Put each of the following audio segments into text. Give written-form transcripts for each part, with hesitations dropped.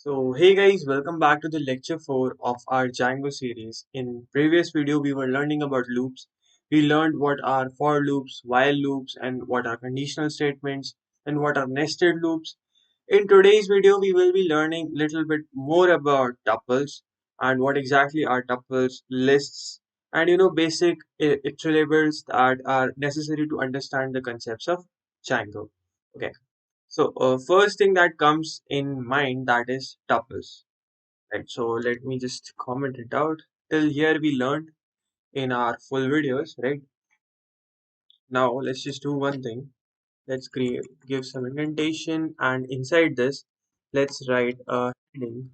So hey guys, welcome back to the lecture 4 of our Django series. In previous video we were learning about loops. We learned what are for loops, while loops and what are conditional statements and what are nested loops. In today's video we will be learning little bit more about tuples and what exactly are tuples, lists and basic iterables that are necessary to understand the concepts of Django. Okay. So first thing that comes in mind that is tuples, right? So let me just comment it out. Till here we learned in our full videos, right? Now let's just do one thing. Let's give some indentation and inside this, let's write a heading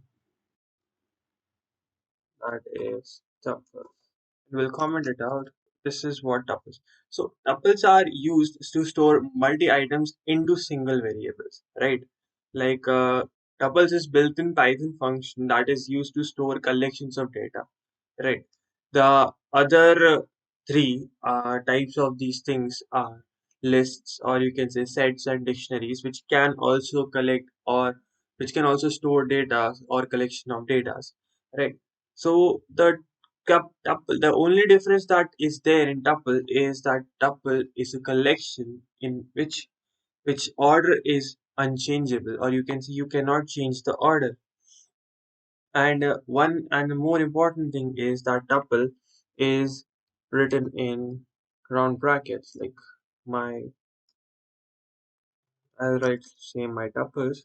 that is tuple. We'll comment it out. This is what tuples. So tuples are used to store multi-items into single variables, right? Like tuples is built-in Python function that is used to store collections of data, right? The other three types of these things are lists, or you can say sets and dictionaries, which can also collect or which can also store data or collection of data, right? So the only difference that is there in tuple is that tuple is a collection in which order is unchangeable, or you can see you cannot change the order. And one and the more important thing is that tuple is written in round brackets. Like my, I'll write say my tuples.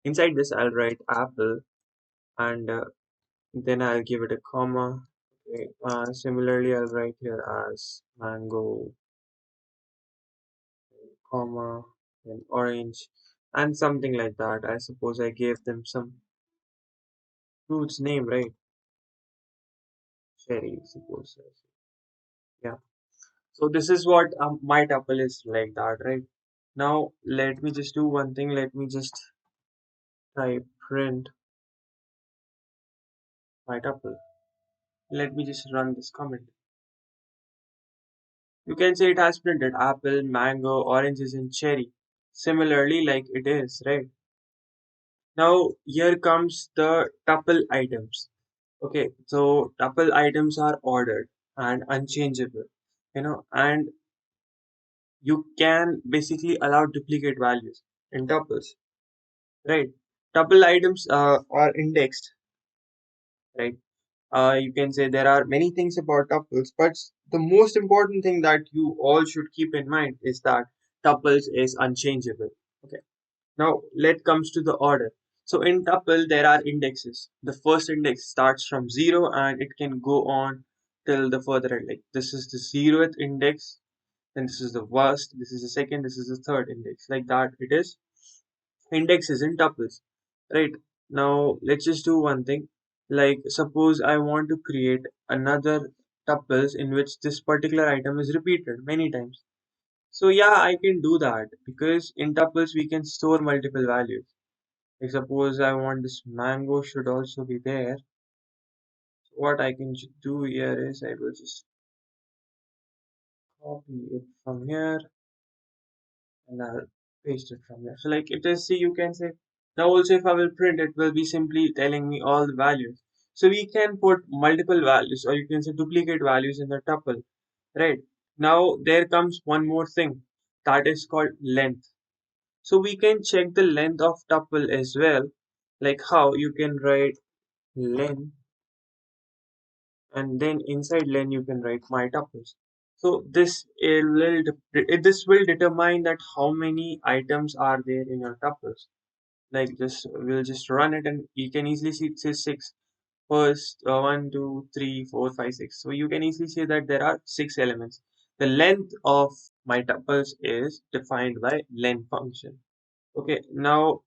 Inside this, I'll write apple, and then I'll give it a comma. Okay. Similarly, I'll write here as mango, comma, then orange, and something like that. I suppose I gave them some fruit's name, right? Cherry, suppose. Yeah. So this is what my tuple is like that, right? Now let me just do one thing. Let me just type print my tuple. Let me just run this comment. You can say it has printed apple, mango, oranges, and cherry. Similarly, like it is, right? Now here comes the tuple items. Okay, so tuple items are ordered and unchangeable, and you can basically allow duplicate values in tuples, right? Tuple items are indexed, right? You can say there are many things about tuples, but the most important thing that you all should keep in mind is that tuples is unchangeable. Okay. Now let comes to the order. So in tuple there are indexes. The first index starts from 0 and it can go on till the further end. Like this is the 0th index, then this is the first, this is the second, this is the third index. Like that it is indexes in tuples, right? Now let's just do one thing. Like suppose I want to create another tuples in which this particular item is repeated many times. So yeah, I can do that because in tuples we can store multiple values. Like suppose I want this mango should also be there. So what I can do here is I will just copy it from here and I'll paste it from here. So like it is, see, you can say now also if I will print it will be simply telling me all the values. So we can put multiple values, or you can say duplicate values in the tuple, right? Now there comes one more thing that is called length. So we can check the length of tuple as well, like how you can write len, and then inside len you can write my tuples. So this will determine that how many items are there in your tuples. Like just we'll just run it and you can easily see it says six. First, 1, 2, 3, 4, 5, 6. So you can easily see that there are 6 elements. The length of my tuples is defined by len function. Okay, now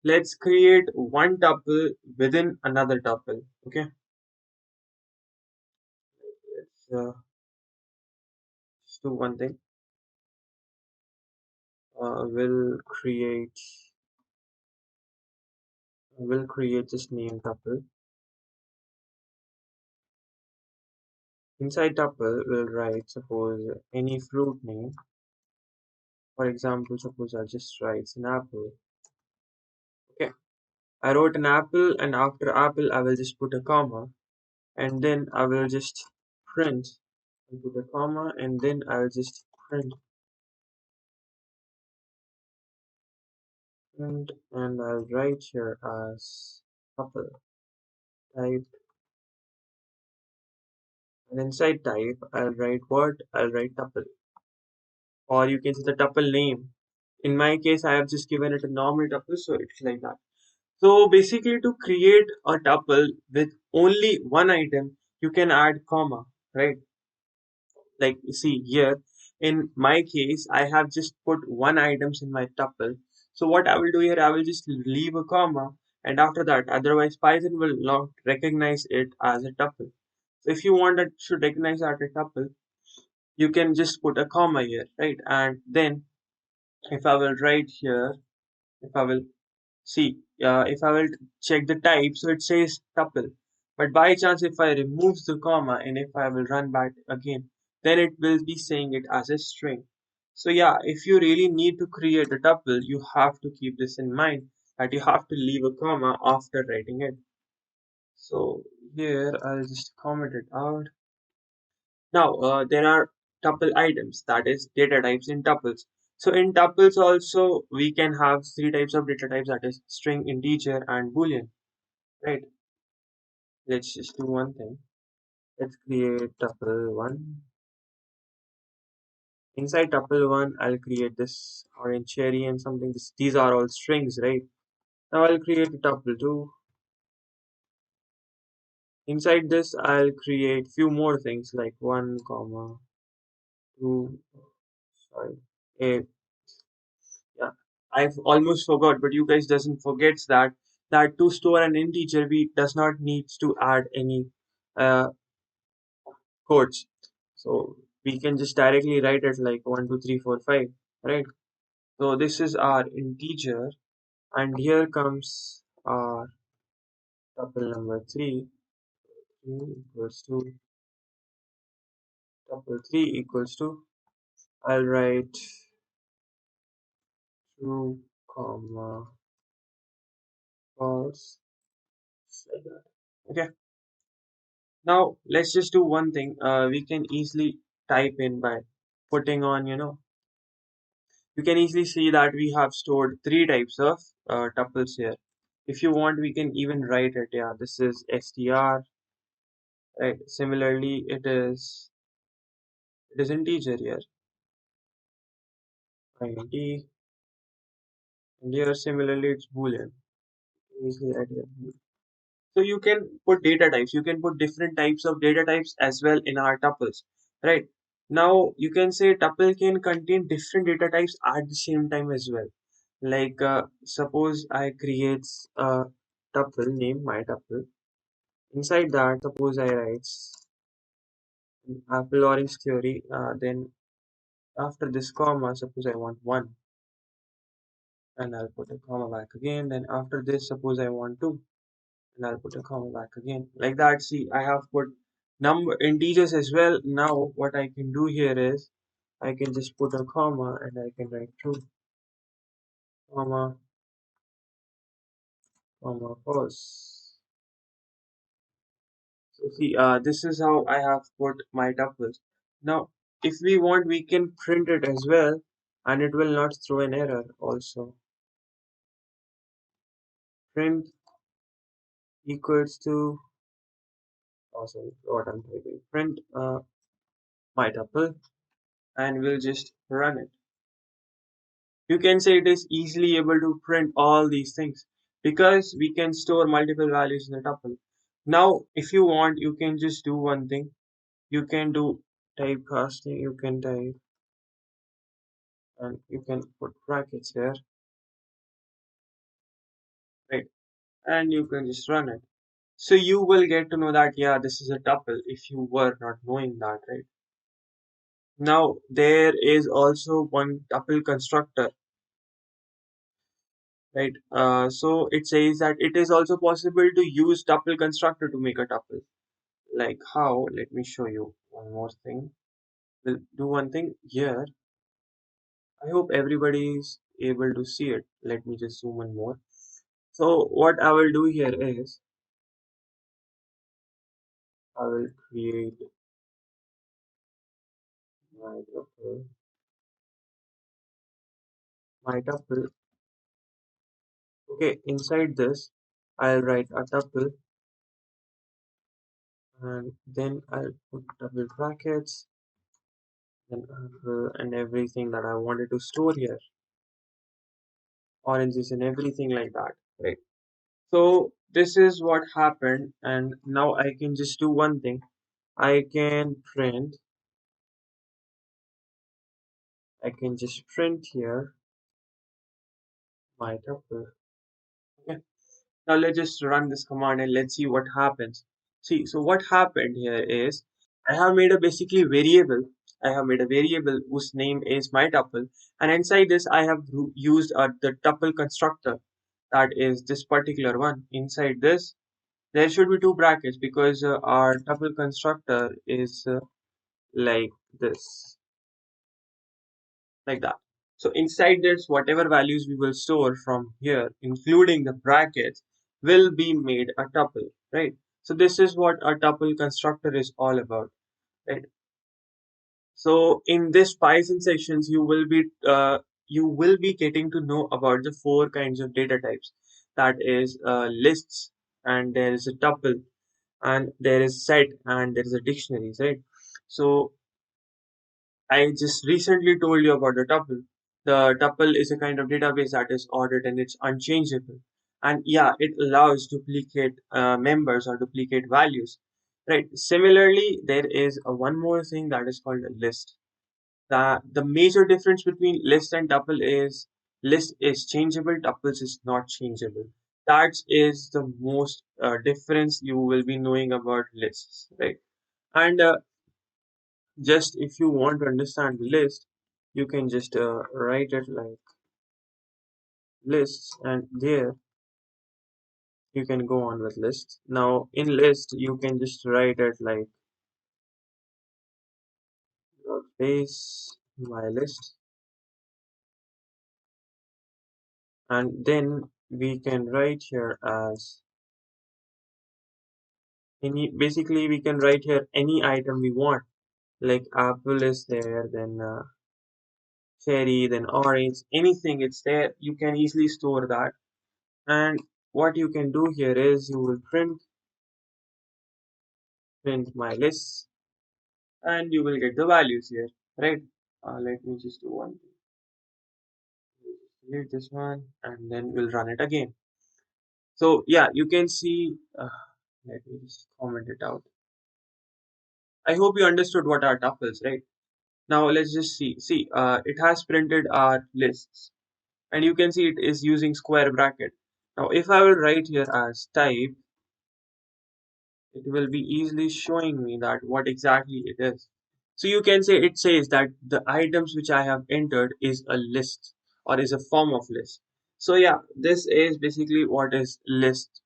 let's create one tuple within another tuple. Okay, let's just do one thing. We'll create this name tuple. Inside tuple, we'll write suppose any fruit name. For example, suppose I just write an apple. Okay, I wrote an apple, and after apple I will just put a comma, and then I will just print and put a comma, and then I'll just print, and I'll write here as tuple type, and inside type I'll write what? I'll write tuple, or you can say the tuple name. In my case, I have just given it a normal tuple, so it's like that. So basically, to create a tuple with only one item, you can add comma, right? Like you see here, in my case, I have just put one items in my tuple. So what I will do here, I will just leave a comma, and after that, otherwise Python will not recognize it as a tuple. So if you want it to recognize that a tuple, you can just put a comma here, right? And then if I will write here, if I will see, if I will check the type, so it says tuple. But by chance, if I remove the comma and if I will run back again, then it will be saying it as a string. So yeah, if you really need to create a tuple, you have to keep this in mind that you have to leave a comma after writing it. So here I'll just comment it out. Now, there are tuple items, that is data types in tuples. So in tuples also, we can have three types of data types, that is string, integer, and boolean, right? Let's just do one thing. Let's create tuple one. Inside tuple one, I'll create this orange cherry and something. These are all strings, right? Now I'll create a tuple two. Inside this, I'll create few more things like one comma two. Sorry, a. Yeah, I've almost forgot, but you guys doesn't forget that to store an integer, we does not need to add any uh, codes. So we can just directly write it like 1 2 3 4 5, right? So this is our integer, and here comes our tuple number three. 3 equals to I'll write true, comma, false, just like that. Okay. Now let's just do one thing. We can easily type in by putting on, you can easily see that we have stored three types of tuples here. If you want, we can even write it. Yeah, this is str. Right. Similarly, it is integer here. int, and here similarly it's boolean. Easily write here. So you can put data types. You can put different types of data types as well in our tuples, right? Now you can say tuple can contain different data types at the same time as well. Like suppose I create a tuple, name my tuple. Inside that, suppose I write apple orange theory. Then after this comma, suppose I want one, and I'll put a comma back again. Then after this, suppose I want two, and I'll put a comma back again. Like that, see, I have put number integers as well. Now what I can do here is I can just put a comma and I can write true, comma, comma, false. So see, this is how I have put my tuples. Now, if we want, we can print it as well, and it will not throw an error also. Print equals to, oh sorry, what I'm typing. Print my tuple, and we'll just run it. You can say it is easily able to print all these things because we can store multiple values in the tuple. Now, if you want, you can just do one thing. You can do typecasting. You can type and you can put brackets here, right? And you can just run it. So you will get to know that yeah, this is a tuple if you were not knowing that, right? Now there is also one tuple constructor, right? So it says that it is also possible to use tuple constructor to make a tuple. Like how? Let me show you one more thing. We'll do one thing here. I hope everybody is able to see it. Let me just zoom in more. So what I will do here is I will create my tuple, my tuple. Okay, inside this, I'll write a tuple and then I'll put double brackets and and everything that I wanted to store here, oranges and everything like that, right? So this is what happened, and now I can just do one thing. I can print, I can just print here my tuple. Okay. Now let's just run this command and let's see what happens. See, so what happened here is I have made a basically variable. I have made a variable whose name is my tuple, and inside this I have used the tuple constructor. That is this particular one. Inside this, there should be two brackets because our tuple constructor is like this, like that. So inside this, whatever values we will store from here, including the brackets, will be made a tuple, right? So this is what a tuple constructor is all about, right? So in this Python sections, you will be getting to know about the four kinds of data types. That is lists, and there is a tuple, and there is set, and there is a dictionaries, right? So I just recently told you about the tuple. The tuple is a kind of database that is ordered and it's unchangeable. And yeah, it allows duplicate members or duplicate values. Right. Similarly, there is one more thing that is called a list. The major difference between list and tuple is list is changeable, tuples is not changeable. That is the most difference you will be knowing about lists, right? And just if you want to understand the list, you can just write it like lists, and there you can go on with lists. Now in list you can just write it like base my list, and then we can write here as any, basically we can write here any item we want, like apple is there, then cherry, then orange, anything it's there, you can easily store that. And what you can do here is you will print my list, and you will get the values here, right? Let me just do one thing. Delete this one and then we'll run it again. So yeah, you can see, let me just comment it out. I hope you understood what are tuples, right? Now let's just see, it has printed our lists, and you can see it is using square bracket. Now if I will write here as type, it will be easily showing me that what exactly it is. So you can say it says that the items which I have entered is a list or is a form of list. So yeah, this is basically what is list.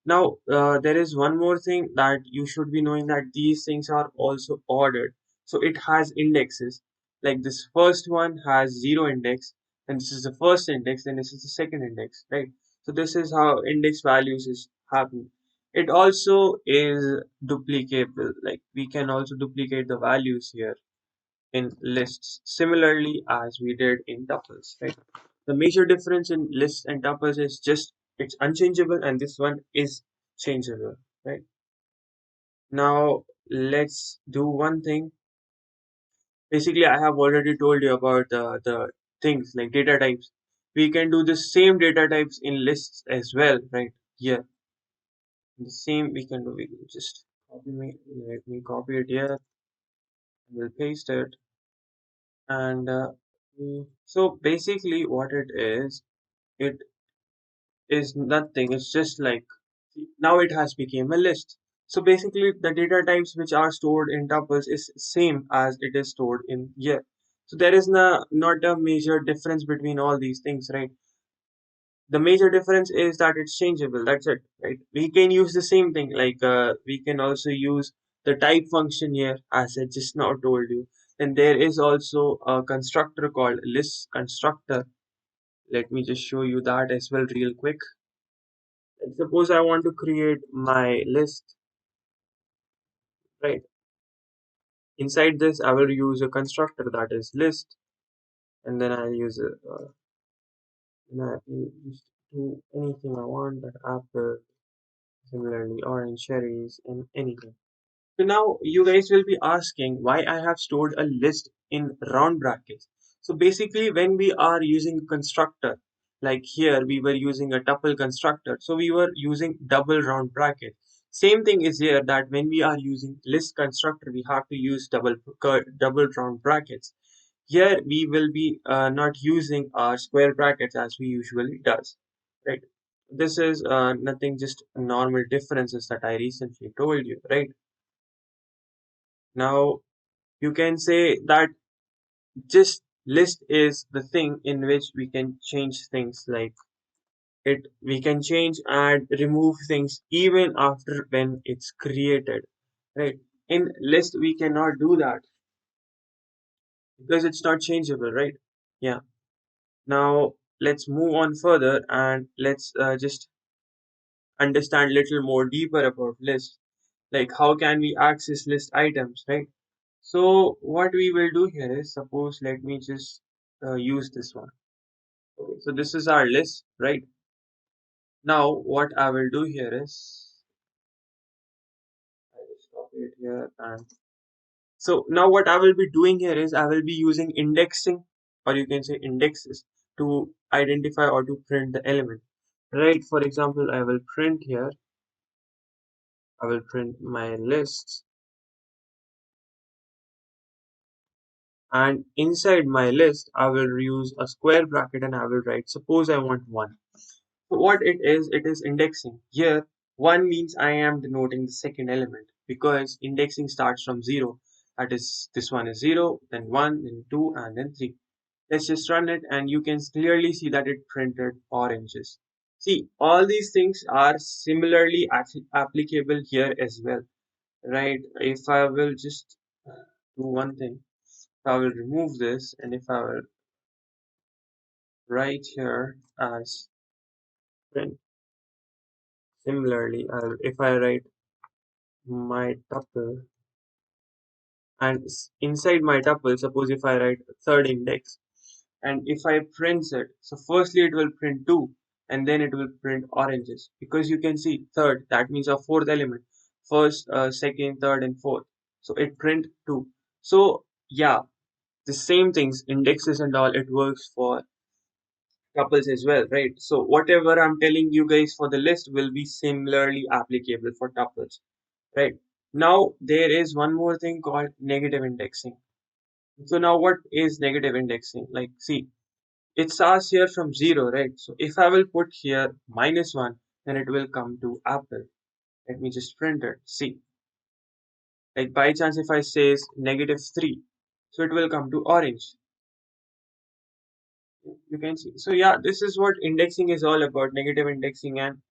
Now there is one more thing that you should be knowing, that these things are also ordered. So it has indexes. Like this first one has zero index, and this is the first index, and this is the second index, right? So this is how index values is happening. It also is duplicable, like we can also duplicate the values here in lists similarly as we did in tuples, right? The major difference in lists and tuples is just it's unchangeable, and this one is changeable, right? Now let's do one thing. Basically, I have already told you about the things like data types. We can do the same data types in lists as well, right? Here, the same we can do. We can just let me copy it here. We'll paste it, and so basically, what it is nothing. It's just like now it has become a list. So basically, the data types which are stored in tuples is same as it is stored in here. So there is not a major difference between all these things, right? The major difference is that it's changeable. That's it, right? We can use the same thing. Like we can also use the type function here, as I just now told you. Then there is also a constructor called list constructor. Let me just show you that as well real quick. Like suppose I want to create my list, right? Inside this, I will use a constructor that is list, and then I'll use a, and I will just do anything I want, that apple, similarly orange, cherries, and anything. So now you guys will be asking why I have stored a list in round brackets. So basically when we are using a constructor, like here we were using a tuple constructor, so we were using double round bracket. Same thing is here, that when we are using list constructor, we have to use double round brackets. Here we will be not using our square brackets as we usually does, right? This is nothing, just normal differences that I recently told you, right? Now you can say that just list is the thing in which we can change things, like it we can change and remove things even after when it's created, right? In list we cannot do that because it's not changeable, right? Yeah. Now let's move on further and let's just understand little more deeper about list, like how can we access list items, right? So what we will do here is, suppose let me just use this one. Okay, so this is our list, right? Now what I will do here is, I just copy it here, and so now what I will be doing here is I will be using indexing, or you can say indexes, to identify or to print the element, right? For example, I will print here, I will print my lists, and inside my list I will use a square bracket and I will write, suppose I want one. So what it is indexing. Here, 1 means I am denoting the second element because indexing starts from 0. That is, this one is 0, then 1, then 2, and then 3. Let's just run it and you can clearly see that it printed oranges. See, all these things are similarly applicable here as well, right? If I will just do one thing, I will remove this, and if I will write here as print, similarly, if I write my tuple, and inside my tuple, suppose if I write third index, and if I print it, so firstly it will print 2, and then it will print oranges, because you can see third, that means a fourth element, first, second, third, and fourth, so it print 2. So yeah, the same things, indexes and all, it works for tuples as well, right? So whatever I'm telling you guys for the list will be similarly applicable for tuples, right? Now there is one more thing called negative indexing. So now what is negative indexing? Like, see, it starts here from 0, right? So if I will put here -1, then it will come to apple. Let me just print it. See, like by chance if I says -3, so it will come to orange. You can see. So yeah, this is what indexing is all about, negative indexing and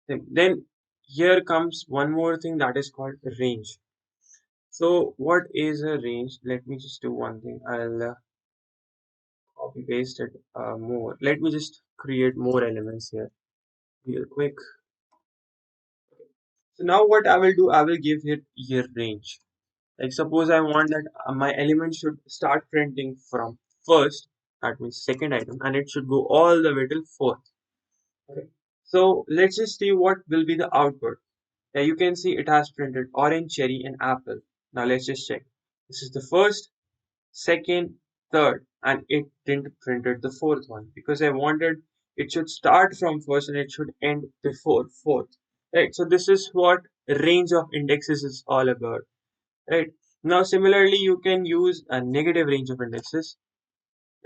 thing. Then here comes one more thing that is called range. So what is a range? Let me just do one thing. I'll copy paste it more. Let me just create more elements here real quick. So now what I will do, I will give it here range. Like suppose I want that my element should start printing from first, that means second item, and it should go all the way till fourth. Okay. So let's just see what will be the output. Yeah, you can see it has printed orange, cherry, and apple. Now let's just check. This is the first, second, third, and it didn't printed the fourth one because I wanted it should start from first and it should end before fourth. Right. So this is what range of indexes is all about. Right. Now similarly, you can use a negative range of indexes.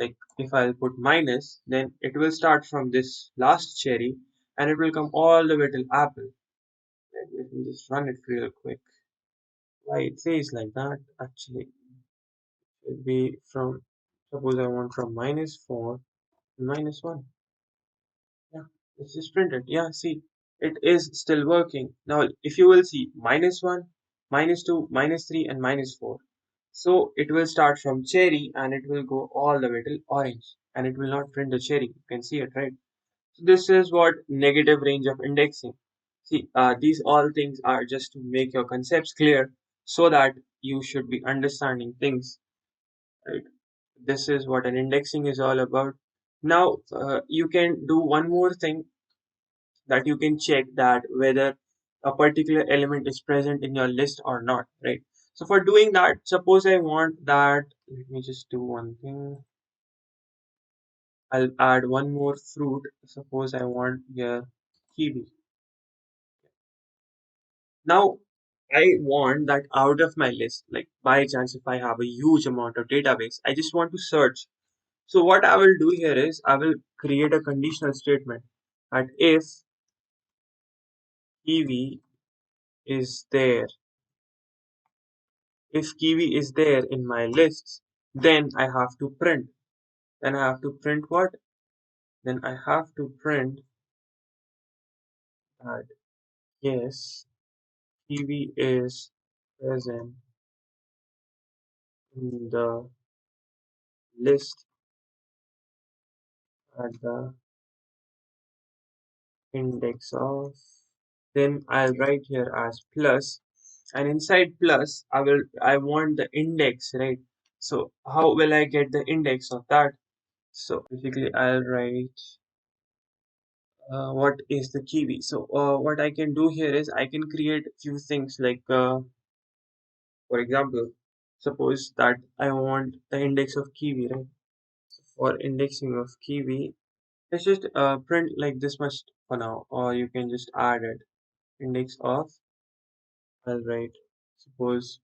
Like if I'll put minus, then it will start from this last cherry and it will come all the way till apple. Let me just run it real quick. Why it says like that? Actually, it should be from, suppose I want from -4 to -1. Yeah, it's just printed. Yeah, see, it is still working. Now, if you will see -1, -2, -3, and -4. So it will start from cherry and it will go all the way till orange and it will not print the cherry. You can see it, right? So this is what negative range of indexing. See, these all things are just to make your concepts clear so that you should be understanding things, right? This is what an indexing is all about. Now, you can do one more thing, that you can check that whether a particular element is present in your list or not, right? So for doing that, suppose I want that, let me just do one thing. I'll add one more fruit. Suppose I want here kiwi. Now, I want that out of my list, like by chance, if I have a huge amount of database, I just want to search. So what I will do here is I will create a conditional statement that kiwi is there, if kiwi is there in my lists, then I have to print. Then I have to print what? Then I have to print that yes, kiwi is present in the list at the index of, then I'll write here as plus, and inside plus I want the index, right? So how will I get the index of that? So basically I'll write what is the kiwi. So what I can do here is I can create few things like for example, suppose that I want the index of kiwi, right? For indexing of kiwi, let's just print like this much for now, or you can just add it. Index of, I'll write, suppose,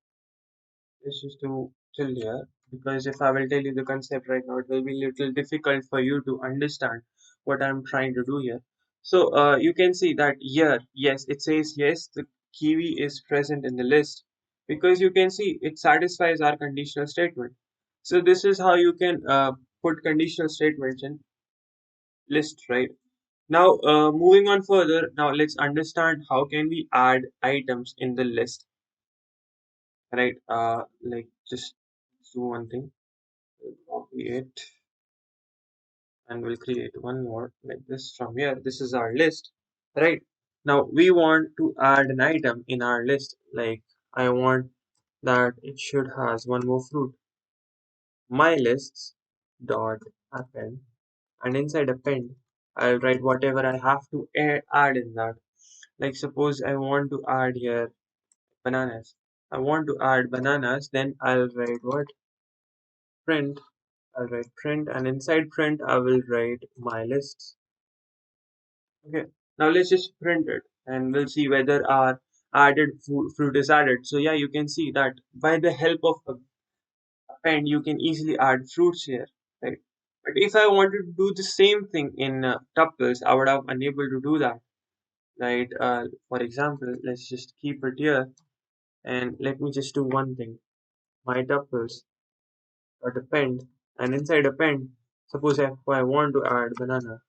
let's just do till here, because if I will tell you the concept right now, it will be little difficult for you to understand what I'm trying to do here. So you can see that here, yes, it says yes, the kiwi is present in the list, because you can see it satisfies our conditional statement. So this is how you can put conditional statements in list, right? Now, moving on further, now let's understand how can we add items in the list, right? Like just do one thing, we'll copy it, and we'll create one more like this from here. This is our list, right? Now we want to add an item in our list. Like I want that it should has one more fruit. My lists dot append, and inside append, I'll write whatever I have to add in that. Like suppose I want to add here bananas. I want to add bananas, then I'll write what? Print. I'll write print, and inside print I will write my lists. Okay. Now let's just print it and we'll see whether our added fruit is added. So yeah, you can see that by the help of append you can easily add fruits here, right? But if I wanted to do the same thing in tuples, I would have unable to do that, right? For example, let's just keep it here and let me just do one thing. My tuples dot append, and inside append, suppose if I want to add banana,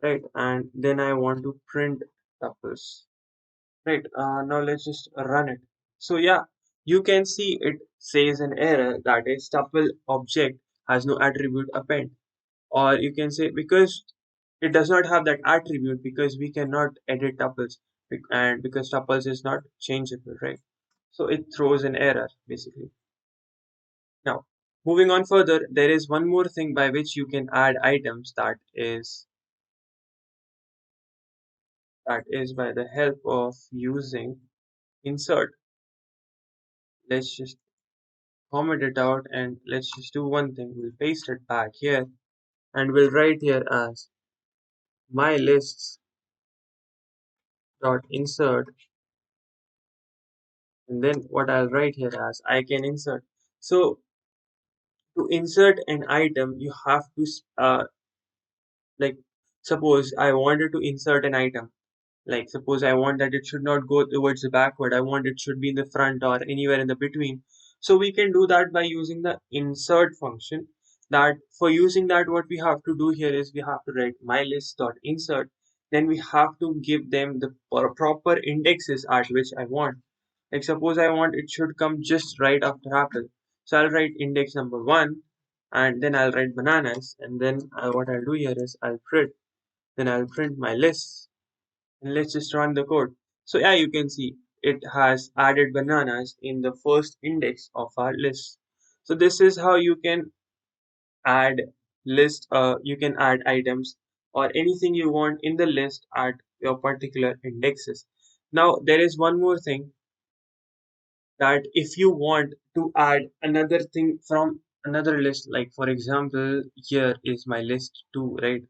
right? And then I want to print tuples, right? Now let's just run it. So yeah, you can see it says an error that is tuple object has no attribute append, or you can say because it does not have that attribute because we cannot edit tuples and because tuples is not changeable, right? So it throws an error basically. Now, moving on further, there is one more thing by which you can add items, that is by the help of using insert. Let's just comment it out and let's just do one thing. We'll paste it back here and we'll write here as my lists dot insert, and then what I'll write here as I can insert. So to insert an item, you have to like suppose I wanted to insert an item. Like suppose I want that it should not go towards the backward. I want it should be in the front or anywhere in the between. So we can do that by using the insert function. That for using that, what we have to do here is we have to write mylist.insert. Then we have to give them the proper indexes at which I want. Like suppose I want it should come just right after apple. So I'll write index number one, and then I'll write bananas, and then what I'll do here is I'll print. Then I'll print my list and let's just run the code. So yeah, you can see it has added bananas in the first index of our list. So this is how you can add you can add items or anything you want in the list at your particular indexes. Now there is one more thing, that if you want to add another thing from another list, like for example here is my list 2, right?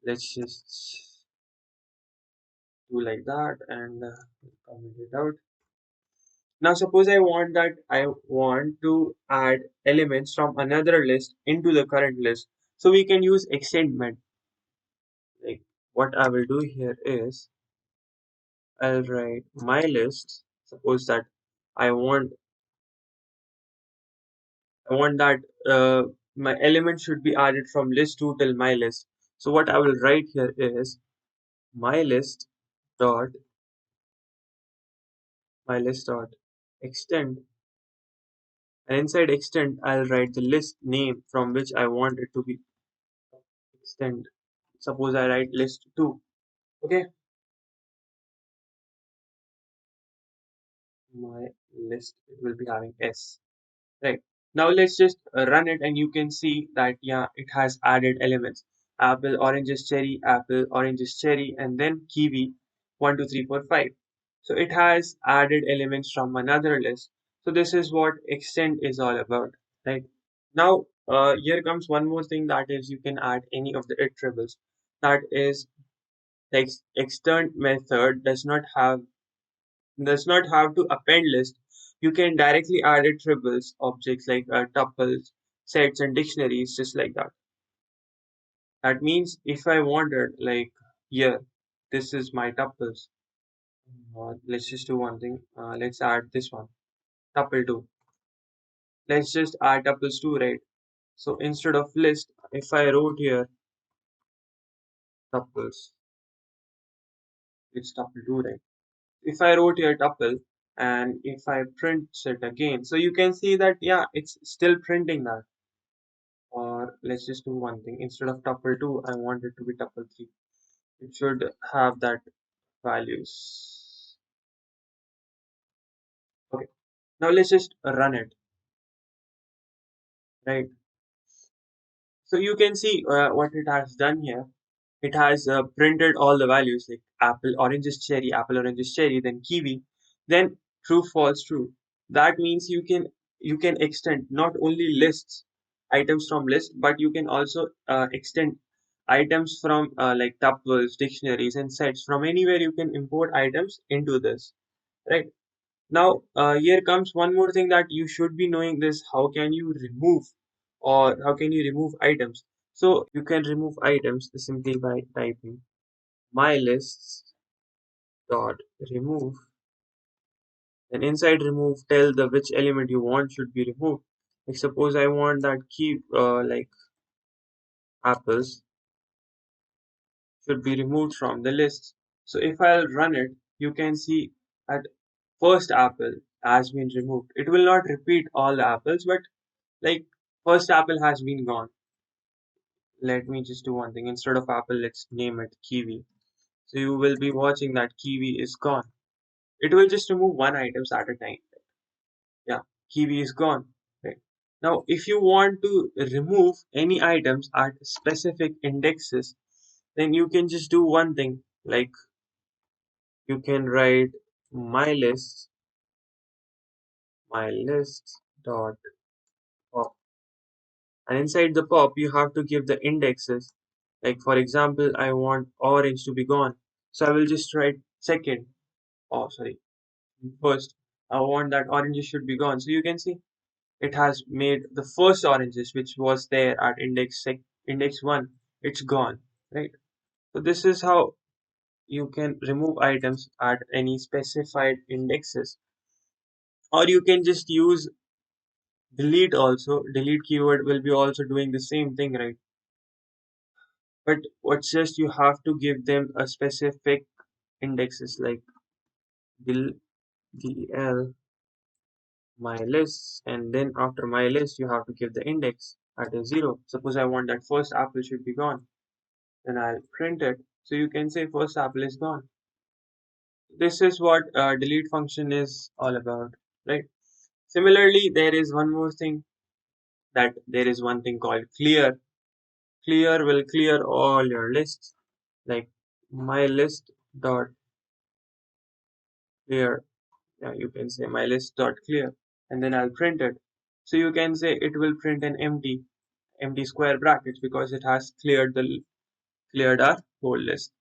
Let's just do like that and comment it out. Now suppose I want to add elements from another list into the current list, so we can use extendment. Like what I will do here is I'll write my list. Suppose that I want I want that my element should be added from list 2 till my list. So what I will write here is my list dot my list dot extend, and inside extend I'll write the list name from which I want it to be extend. Suppose I write list 2. Okay, my list, it will be having S. Right. Now let's just run it and you can see that yeah, it has added elements. Apple, oranges, cherry, apple, oranges, cherry, and then kiwi, 1, 2, 3, 4, 5. So it has added elements from another list. So this is what extend is all about, right? Now here comes one more thing, that is you can add any of the iterables. That is the extend method does not have to append list. You can directly add iterables, objects like tuples, sets, and dictionaries, just like that. That means if I wanted, like here, this is my tuples. Let's just do one thing. Let's add this one, tuple 2. Let's just add tuples 2, right? So instead of list, if I wrote here tuples, it's tuple 2, right? If I wrote here tuple and if I print it again, so you can see that yeah, it's still printing that. Or let's just do one thing. Instead of tuple 2, I want it to be tuple 3. It should have that values. Okay. Now let's just run it, right? So you can see what it has done here. It has printed all the values like apple, oranges, cherry, apple, oranges, cherry, then kiwi, then true, false, true. That means you can extend not only lists, items from list, but you can also extend items from like tuples, dictionaries, and sets. From anywhere you can import items into this, right? Now here comes one more thing that you should be knowing, this how can you remove, or how can you remove items. So you can remove items simply by typing my lists dot remove, and inside remove tell the which element you want should be removed. Like suppose I want that key like apples should be removed from the list. So if I'll run it, you can see that first apple has been removed. It will not repeat all the apples, but like first apple has been gone. Let me just do one thing. Instead of apple, let's name it kiwi. So you will be watching that kiwi is gone. It will just remove one items at a time. Yeah, kiwi is gone. Right. Now, if you want to remove any items at specific indexes, then you can just do one thing. Like you can write my list, my list dot pop, and inside the pop you have to give the indexes. Like for example, I want orange to be gone, so I will just write second. Oh, sorry, first. I want that oranges should be gone. So you can see it has made the first oranges which was there at index 1, it's gone, right? So this is how you can remove items at any specified indexes, or you can just use delete also. Delete keyword will be also doing the same thing, right? But what's just you have to give them a specific indexes, like del del my list, and then after my list you have to give the index at a 0. Suppose I want that first apple should be gone, Then I'll print it. So you can say first apple is gone. This is what delete function is all about, right? Similarly, there is one more thing, that there is one thing called clear. Clear will clear all your lists, like my list dot clear. Yeah, you can say my list dot clear, and then I'll print it. So you can say it will print an empty square brackets because it has cleared our whole list.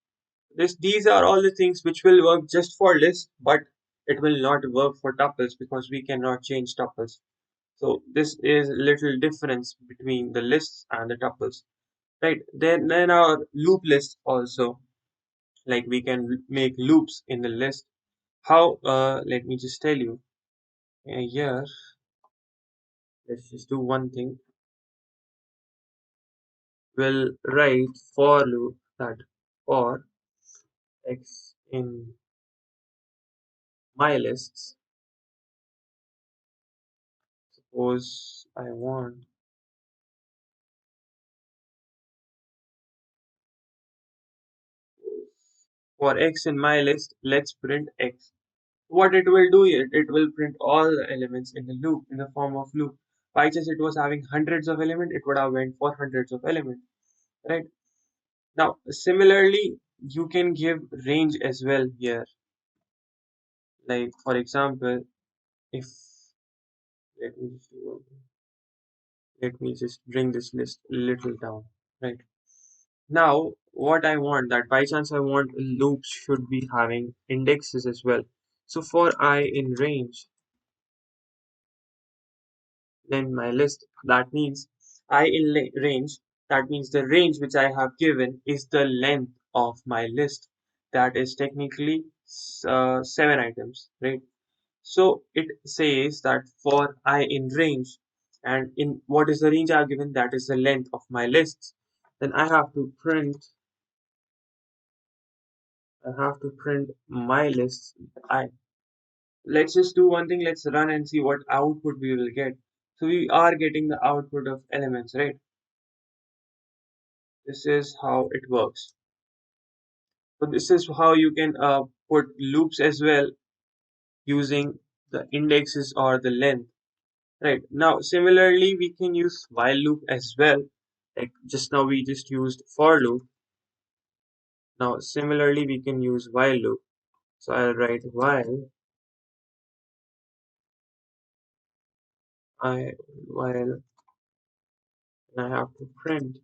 These are all the things which will work just for lists, but it will not work for tuples because we cannot change tuples. So this is little difference between the lists and the tuples, right? Then our loop list also, like we can make loops in the list. How? Let me just tell you. Here, let's just do one thing. We'll write for loop that for x in my lists. Suppose I want for x in my list, let's print x. What it will do, it will print all the elements in the loop in the form of loop. By chance it was having hundreds of elements, it would have went for hundreds of elements, right? Now, similarly, you can give range as well here. Like for example, if let me just do one thing. Let me just bring this list a little down, right? Now, what I want, that by chance I want loops should be having indexes as well. So for I in range, then my list, that means I in range, that means the range which I have given is the length of my list. That is technically 7 items, right? So it says that for I in range, and in what is the range I have given, that is the length of my lists. Then I have to print my lists. I Let's just do one thing. Let's run and see what output we will get. So we are getting the output of elements, right? This is how it works. So this is how you can put loops as well using the indexes or the length. Right. Now, similarly, we can use while loop as well. Like just now we just used for loop. Now, similarly, we can use while loop. So I'll write I while and I have to print.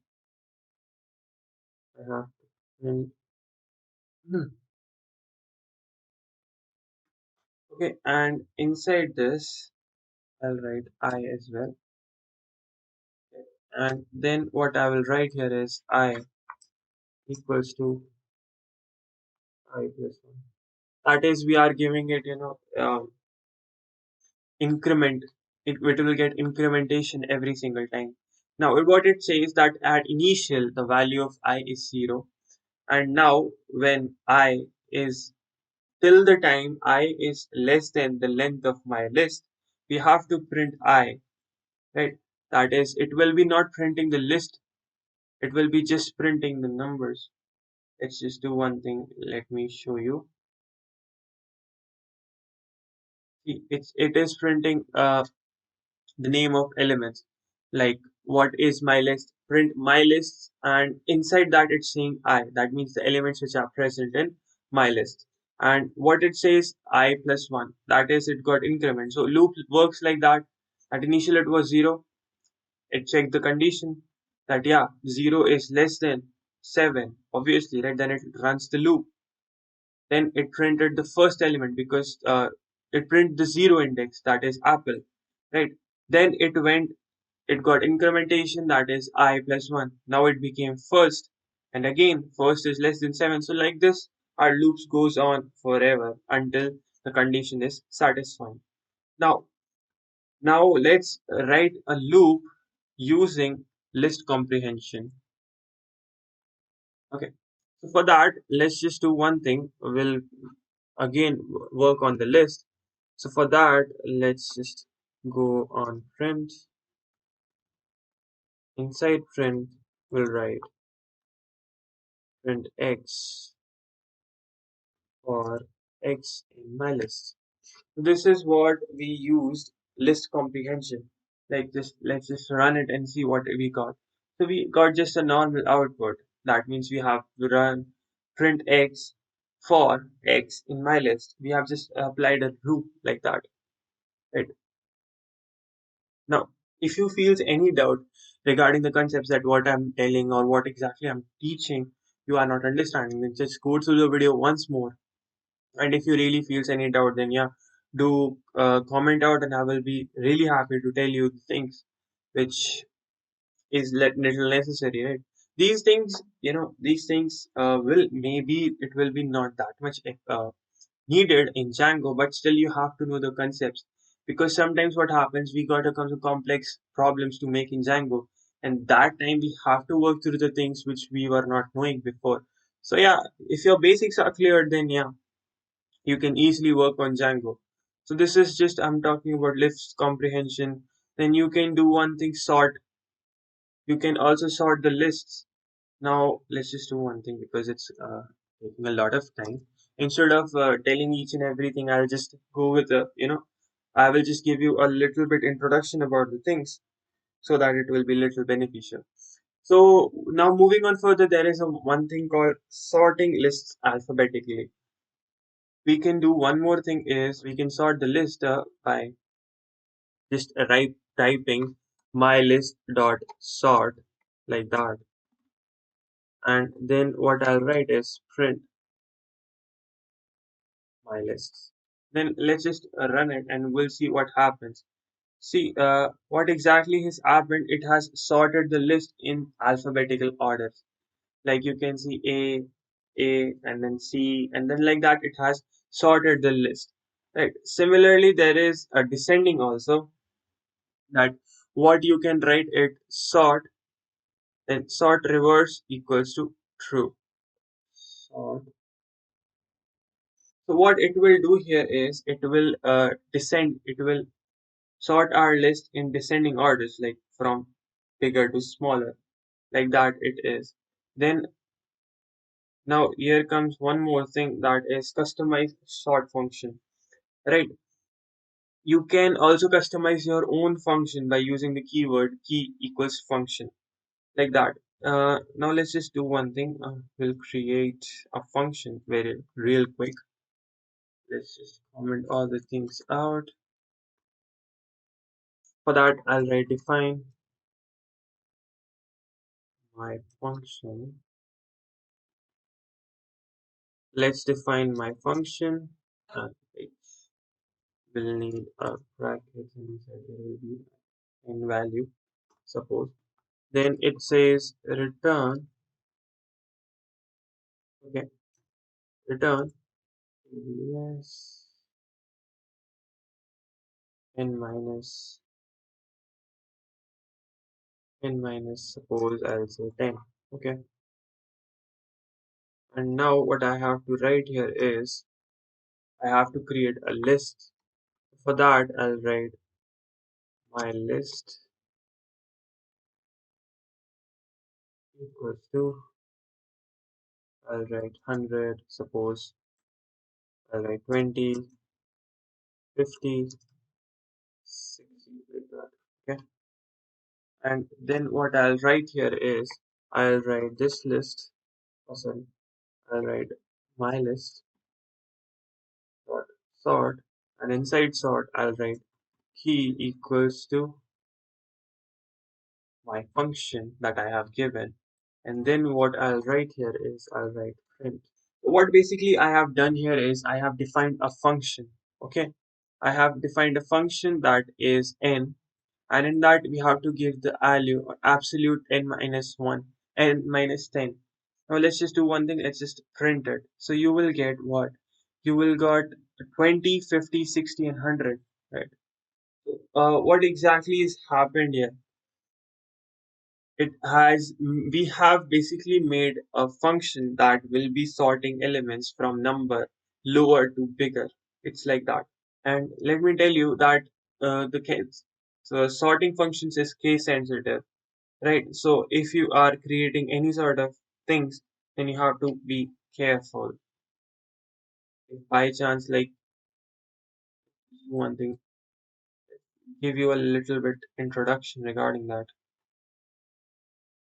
I have to print. Hmm. Okay, and inside this, I'll write I as well. And then what I will write here is I equals to I plus 1. That is, we are giving it, increment. It will get incrementation every single time. Now, what it says that at initial, the value of I is 0. And now, when I is till the time I is less than the length of my list, we have to print I, right? That is, it will be not printing the list, it will be just printing the numbers. Let's just do one thing. Let me show you. See, it is printing the name of elements. Like what is my list? Print my lists, and inside that it's saying I. That means the elements which are present in my list. And what it says I plus 1. That is, it got increment. So loop works like that. At initial it was 0. It checked the condition that yeah, 0 is less than 7. Obviously, right? Then it runs the loop. Then it printed the first element because it printed the 0 index, that is apple, right? Then it got incrementation, that is I plus 1. Now it became first, and again first is less than 7. So like this our loops goes on forever until the condition is satisfied. Now now let's write a loop using list comprehension. Okay, so for that let's just do one thing. We'll again work on the list. So for that, let's just go on print. Inside print, we'll write print x for x in my list. This is what we used list comprehension. Like just let's just run it and see what we got. So we got just a normal output. That means we have to run print x for x in my list. We have just applied a loop like that. Right. Now, if you feel any doubt regarding the concepts that what I'm telling or what exactly I'm teaching, you are not understanding, then just go through the video once more. And if you really feels any doubt, then yeah, do comment out, and I will be really happy to tell you the things which is little necessary, right? These things, these things will maybe it will be not that much needed in Django, but still you have to know the concepts, because sometimes what happens, we got to come to complex problems to make in Django, and that time we have to work through the things which we were not knowing before. So yeah, if your basics are clear, then yeah, you can easily work on Django. So this is just I'm talking about list comprehension. Then you can do one thing, sort. You can also sort the lists. Now let's just do one thing because it's taking a lot of time. Instead of telling each and everything, I'll just go with I will just give you a little bit introduction about the things so that it will be little beneficial. So now moving on further, there is a one thing called sorting lists alphabetically. We can do one more thing is we can sort the list by just typing my list dot sort like that, and then what I'll write is print my lists. Then let's just run it and we'll see what happens. See what exactly has happened. It has sorted the list in alphabetical order. Like you can see A, and then C, and then like that it has sorted the list. Right. Similarly, there is a descending also, that what you can write it sort, then sort reverse equals to true. Sort. So what it will do here is it will it will sort our list in descending orders, like from bigger to smaller, like that it is. Then now here comes one more thing, that is customize sort function, right? You can also customize your own function by using the keyword key equals function, like that. Now let's just do one thing. We'll create a function very real quick. Let's just comment all the things out. For that, I'll write define my function. Let's define my function. It will need a bracket inside. There will be in value, suppose. Then it says return. Okay, return yes n minus suppose I'll say 10. Okay, and now what I have to write here is I have to create a list. For that, I'll write my list equals to, I'll write 100, suppose I'll write 20, 50, 60, like that. Okay, and then what I'll write here is I'll write this list. Oh, sorry, I'll write my list dot sort, and inside sort I'll write key equals to my function that I have given, and then what I'll write here is I'll write print. What basically I have done here is I have defined a function. Okay, I have defined a function that is n, and in that we have to give the value absolute n minus 1, n minus 10. Now let's just do one thing, let's just print it. So you will get what? You will got 20, 50, 60, and 100, right? What exactly is happened here? We have basically made a function that will be sorting elements from number lower to bigger. It's like that. And let me tell you that the case, so sorting functions is case sensitive, right? So if you are creating any sort of things, then you have to be careful. If by chance, like one thing, give you a little bit introduction regarding that.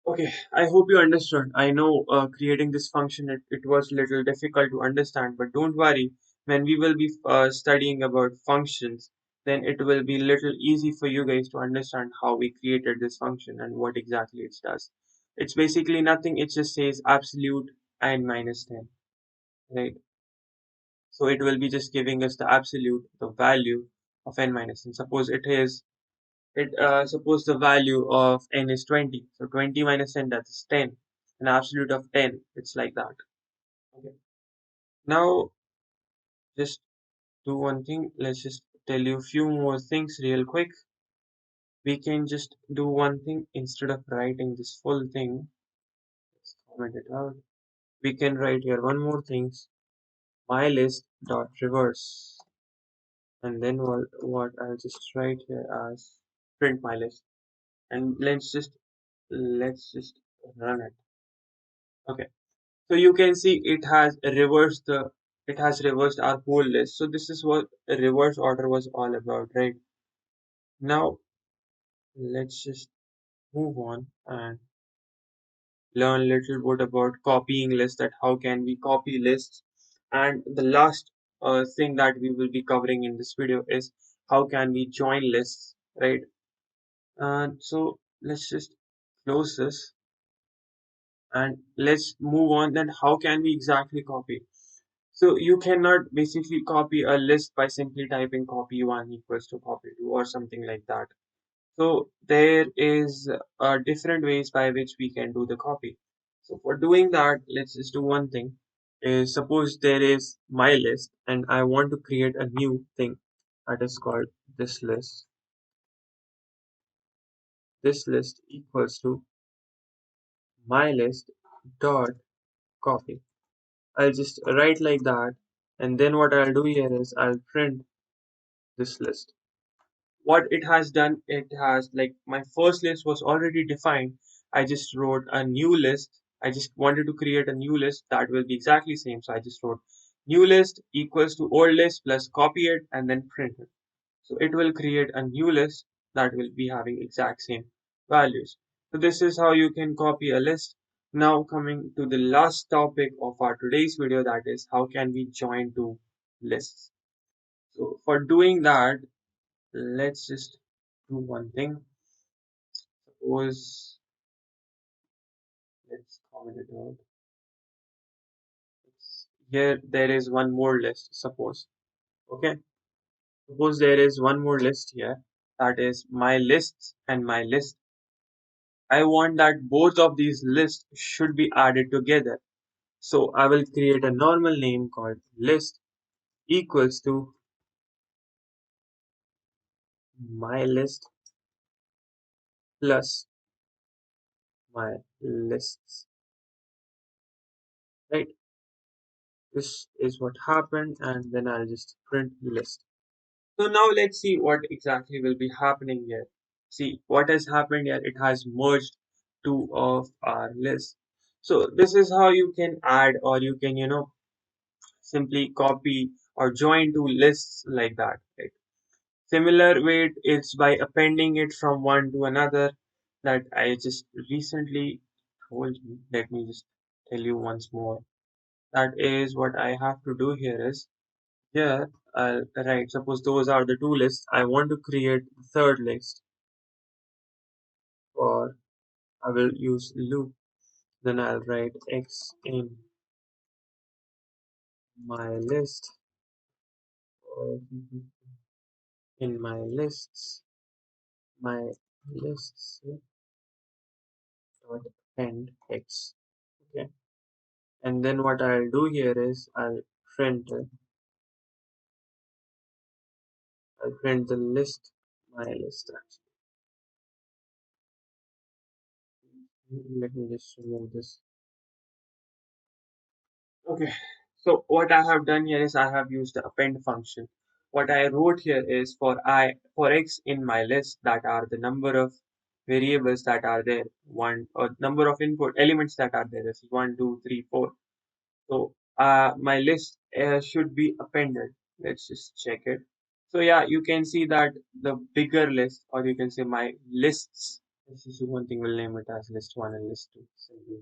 Okay, I hope you understood. I know creating this function, it was little difficult to understand, but don't worry. When we will be studying about functions, then it will be little easy for you guys to understand how we created this function and what exactly it does. It's basically nothing. It just says absolute and minus 10, right? So it will be just giving us the absolute, the value of n minus 10. Suppose suppose the value of n is 20. So 20 minus 10, that is 10. An absolute of 10, it's like that. Okay. Now, just do one thing. Let's just tell you a few more things real quick. We can just do one thing instead of writing this full thing. Let's comment it out. We can write here one more thing. My list dot reverse. And then what I'll just write here as print my list. And let's just run it. Okay. So you can see it has reversed our whole list. So this is what a reverse order was all about, right? Now let's just move on and learn a little bit about copying lists, that how can we copy lists. And the last thing that we will be covering in this video is how can we join lists, right? And so let's just close this and let's move on. Then how can we exactly copy? So you cannot basically copy a list by simply typing copy one equals to copy two or something like that. So there is different ways by which we can do the copy. So for doing that, let's just do one thing. Is suppose there is my list and I want to create a new thing that is called this list. This list equals to my list dot copy. I'll just write like that, and then what I'll do here is I'll print this list. What it has done, it has, like, my first list was already defined. I just wrote a new list. I just wanted to create a new list that will be exactly same. So I just wrote new list equals to old list plus copy it and then print it. So it will create a new list that will be having exact same values. So this is how you can copy a list. Now coming to the last topic of our today's video, that is how can we join two lists. So for doing that, let's just do one thing. Suppose, let's comment it out. Here there is one more list, suppose. Okay. Suppose there is one more list here, that is my lists and my list. I want that both of these lists should be added together. So I will create a normal name called list equals to my list plus my lists. Right? This is what happened, and then I'll just print list. So now let's see what exactly will be happening here. See what has happened here. It has merged two of our lists. So this is how you can add, or you can, simply copy or join two lists like that. Right? Similar way it's by appending it from one to another, that I just recently told you. Let me just tell you once more. That is what I have to do here is here, right, suppose those are the two lists. I want to create the third list, or I will use loop. Then I'll write x my list, or in my lists dot append x. Okay. And then what I'll do here is I'll print the list, my list actually. Let me just remove this. Okay, so what I have done here is I have used the append function. What I wrote here is for x in my list, that are the number of variables that are there, one or number of input elements that are there. This is one, two, three, four. So my list should be appended. Let's just check it. So yeah, you can see that the bigger list, or you can say my lists. This is one thing. We'll name it as list one and list two. Simply.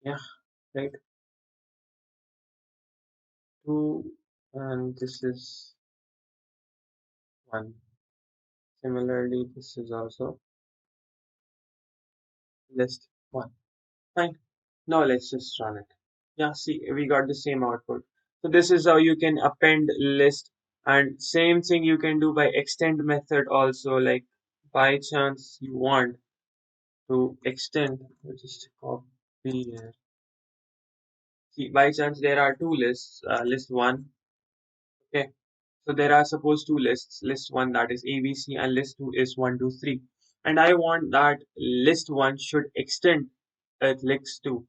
Yeah, right. Two, and this is one. Similarly, this is also list one. Fine. Now let's just run it. Yeah, see, we got the same output. So this is how you can append list, and same thing you can do by extend method also. Like by chance you want to extend, let's just copy here. See, by chance there are two lists, list one. Okay, so there are suppose two lists. List one that is ABC and list two is 1, 2, 3. And I want that list one should extend at list two,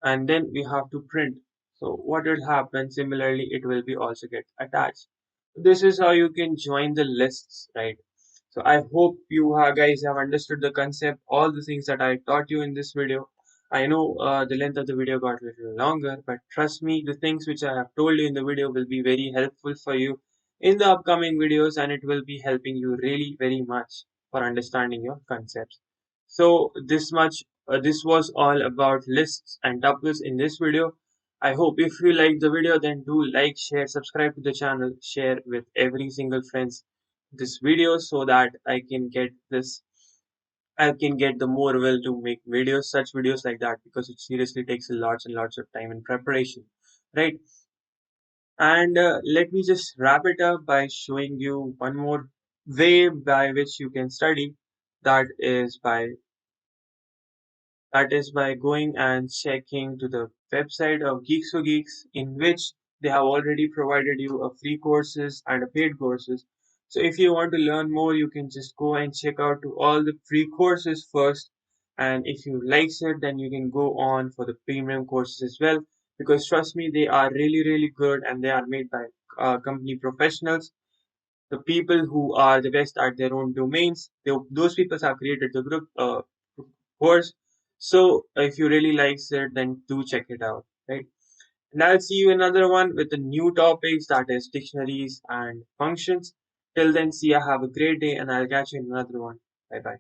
and then we have to print. So what will happen? Similarly, it will be also get attached. This is how you can join the lists, right? So I hope you guys have understood the concept, all the things that I taught you in this video. I know the length of the video got a little longer, but trust me, the things which I have told you in the video will be very helpful for you in the upcoming videos, and it will be helping you really very much for understanding your concepts. So this was all about lists and tuples in this video. I hope if you like the video, then do like, share, subscribe to the channel, share with every single friends this video so that I can get the more will to make videos, such videos like that, because it seriously takes lots and lots of time in preparation, right? And let me just wrap it up by showing you one more way by which you can study. That is by going and checking to the website of Geeks for Geeks, in which they have already provided you a free courses and a paid courses. So if you want to learn more, you can just go and check out to all the free courses first. And if you like it, then you can go on for the premium courses as well. Because trust me, they are really, really good and they are made by company professionals, the people who are the best at their own domains. Those people have created the group course. So if you really like it, then do check it out, right? And I'll see you in another one with the new topics, that is dictionaries and functions. Till then, see ya, have a great day, and I'll catch you in another one. Bye bye.